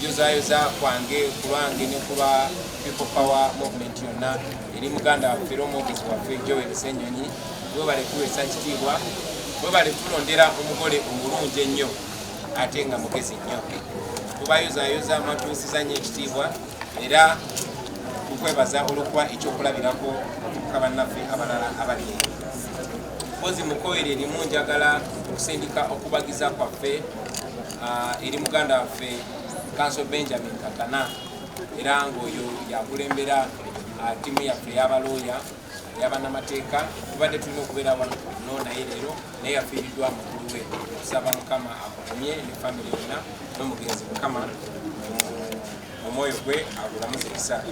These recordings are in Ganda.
okuyozaayoza kwange ku lwange ne ku lwa People Power Movement yonna eri muganda waffe era omwogezi waffe Joel Ssenyonyi webale kuweesa kitiibwa webale tulondera omugole omulungi ennyo ate nga mugezi nnyo tubayozaayoza mwatuusiza nnyo ekitiibwa era tukwebaza olw'okuba ekyokulabirako okuka bannaffe abalala abali eyo mpozi mukoere erimu njagala okusindika okubagiza kwaffe eri muganda waffe Council Benjamin Katana era ng'oyo yakulembera ttiimu yaffe y'abalooya y'abannamateeka tubadde tulina okubeera wano naye leero naye yafiiriddwa mukulu we okusaba Mukama akukumye ne famire yonna n'omugenzi Mukama omwoyo gwe agulamuze ekisa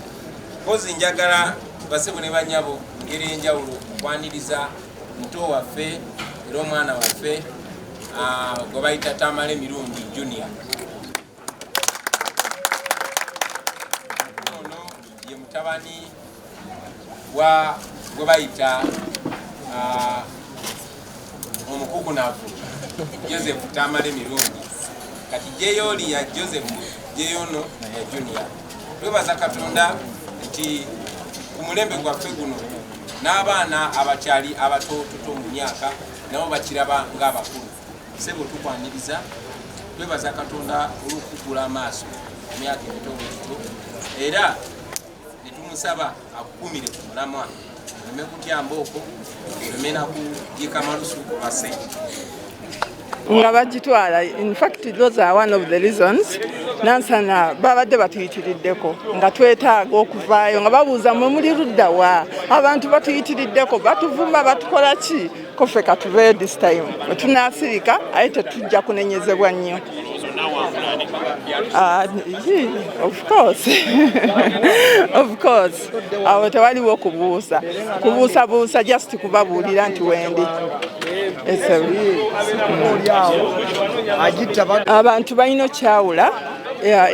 mpozi njagala basebo ne banyabo ngeri enjawulo okwaniriza muto waffe era omwana waffe gwe bayita Tamale Mirundi Junior. Ono ye mutabani wa gwe bayita omukukunavu Joseph Tamale Mirundi kati jeyooli ya Joseph jeyono ya Junior. Twebaza Katonda nti ku mulembe gwaffe guno n'abaana abakyali abatototo mu myaka nabo bakiraba ng'abakulu sebo tukwaniriza twebaza Katonda olw'okugula amaaso emyaka emito era ne tumusaba akukumire ku mulamwa oleme kutya mbooko oleme nakuyika malusu base nga bagitwala. In fact those are one of the reasons Nansana babadde batuyitiriddeko nga twetaaga okuvaayo nga babuuza mwe muli ludda wa abantu batuyitiriddeko batuvuma batukola ki ko ffe katubeeyo this time tunaasirika aye tetujja kunenyezebwa nnyo. Of course. Of course. Awo tewaliwo kubuusabuusa just kubabuulira nti wendi. Abantu balina kyawula.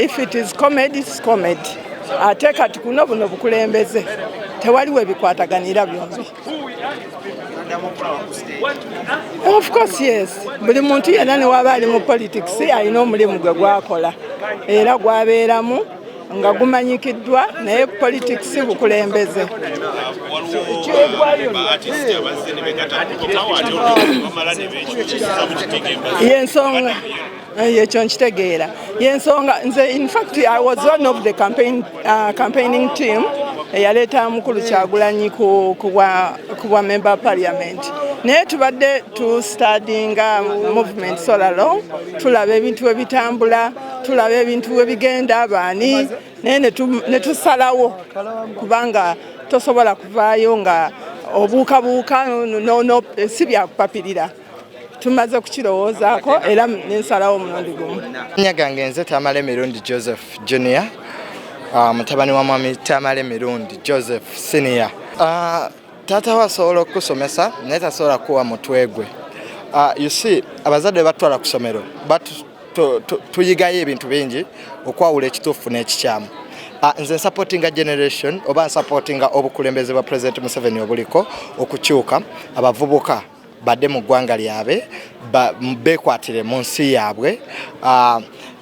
If it is comedy, it's comedy. Ate kati kuno buno bukulembeze tewaliwo ebikwataganira byombi. Of course, yes. Buli muntu yenna ne waba ali mu politics alina omulimu gwe gwakola era gwabeeramu nga gumanyikiddwa naye politics bukulembeze. Yensonga yekyo nkitegeera yensonga nze in fact I was one of the campaigning team eyaleeta mukulu Kyagulanyi kuwa member parliament naye tubadde tu studyinga movement solalo tulaba ebintu ebitambula tulaba ebintu ebigenda abaani naye ne tusalawo kubanga tosobola kuvaayo nga obuukabuuka no si byakupapirira tumaze kukirowoozaako era nensalawo omulundi gumu. Amannya gange nze Tamale Mirundi Joseph Junior mutabani wa mwami Tamale Mirundi Joseph Senior. Taata we asobola okusomesa naye tasobola kuwa mutwe gwe. You see abazadde batwala ku ssomero tuyigayo ebintu bingi okwawula ekituufu n'ekikyamu. Nze supportinga generation oba supportinga obukulembeze bwa President Museveni obuliko okukyuka abavubuka badde mu ggwanga lyabwe beekwatire mu nsi yaabwe.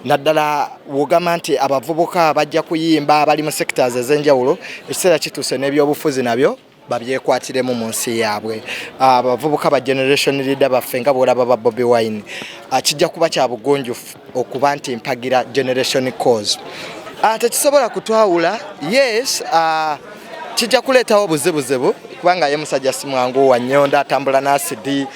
Naddala wogamba nti abavubuka bajja kuyimba abali mu sectors ez'enjawulo ekiseera kituuse n'ebyobufuzi nabyo babyekwatiremu mu nsi yaabwe. Abavubuka ba generation leader baffe nga bw'olaba ba Bobi Wine kijja kuba kya bugonjufu okuba nti mpagira generation cause. Tekisobola kutwawula yes kijja kuleetawo buzibuzibu kubanga ye musajja si mwangu wa nnyonda atambula n'asidi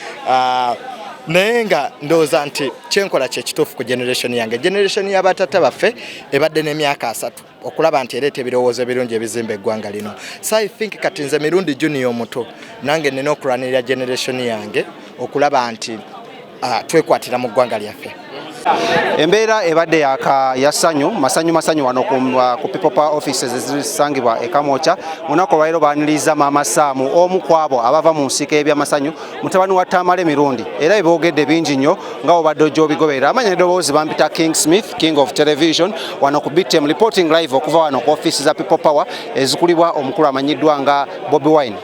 naye nga ndowooza nti kyenkola kye kituufu ku generation yange. Generation y'abatata baffe ebadde n'emyaka 3 okulaba nti ereeta ebirowoozo ebirungi ebizimba eggwanga lino. So I think kati nze Mirundi Junior omuto nange nina okulwanirira generation yange okulaba nti twekwatira mu ggwanga lyaffe. Embeera ebadde yasanyu masanyu wano ku People Power offices ezisangibwa e Kamwokya. Munaku olwaleero baaniriza Maama Saamu omu kwabo abava mu nsiko eby'amasanyu mutabani wa Tamale Mirundi eraeboogedde bingi nnyo nga obadde ojja obigoberera. Amanya eddoboozi bampita King Smith, King of Television wano ku BTM reporting live okuva wano ku office za People Power ezikulibwa omukulu amanyiddwa nga Bobi Wine.